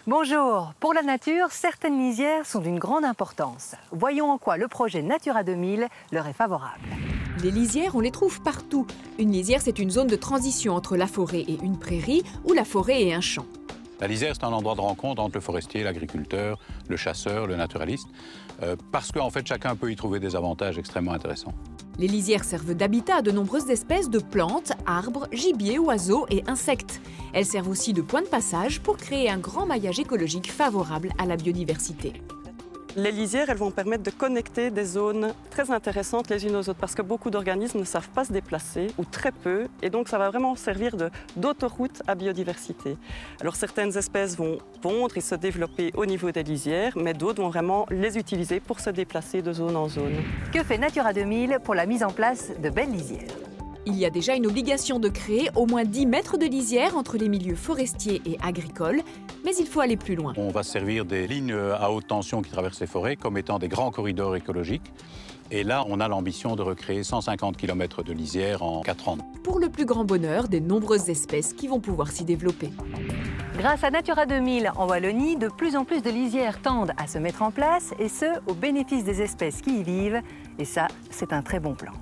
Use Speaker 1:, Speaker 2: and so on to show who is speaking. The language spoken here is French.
Speaker 1: Bonjour. Pour la nature, certaines lisières sont d'une grande importance. Voyons en quoi le projet Natura 2000 leur est favorable.
Speaker 2: Les lisières, on les trouve partout. Une lisière, c'est une zone de transition entre la forêt et une prairie ou la forêt et un champ.
Speaker 3: La lisière, c'est un endroit de rencontre entre le forestier, l'agriculteur, le chasseur, le naturaliste, parce qu'en fait, chacun peut y trouver des avantages extrêmement intéressants.
Speaker 2: Les lisières servent d'habitat à de nombreuses espèces de plantes, arbres, gibiers, oiseaux et insectes. Elles servent aussi de point de passage pour créer un grand maillage écologique favorable à la biodiversité.
Speaker 4: Les lisières, elles vont permettre de connecter des zones très intéressantes les unes aux autres parce que beaucoup d'organismes ne savent pas se déplacer ou très peu et donc ça va vraiment servir d'autoroute à biodiversité. Alors certaines espèces vont pondre et se développer au niveau des lisières mais d'autres vont vraiment les utiliser pour se déplacer de zone en zone.
Speaker 1: Que fait Natura 2000 pour la mise en place de belles lisières ?
Speaker 2: Il y a déjà une obligation de créer au moins 10 mètres de lisière entre les milieux forestiers et agricoles, mais il faut aller plus loin.
Speaker 3: On va se servir des lignes à haute tension qui traversent les forêts comme étant des grands corridors écologiques. Et là, on a l'ambition de recréer 150 km de lisière en 4 ans.
Speaker 2: Pour le plus grand bonheur des nombreuses espèces qui vont pouvoir s'y développer.
Speaker 1: Grâce à Natura 2000 en Wallonie, de plus en plus de lisières tendent à se mettre en place et ce, au bénéfice des espèces qui y vivent. Et ça, c'est un très bon plan.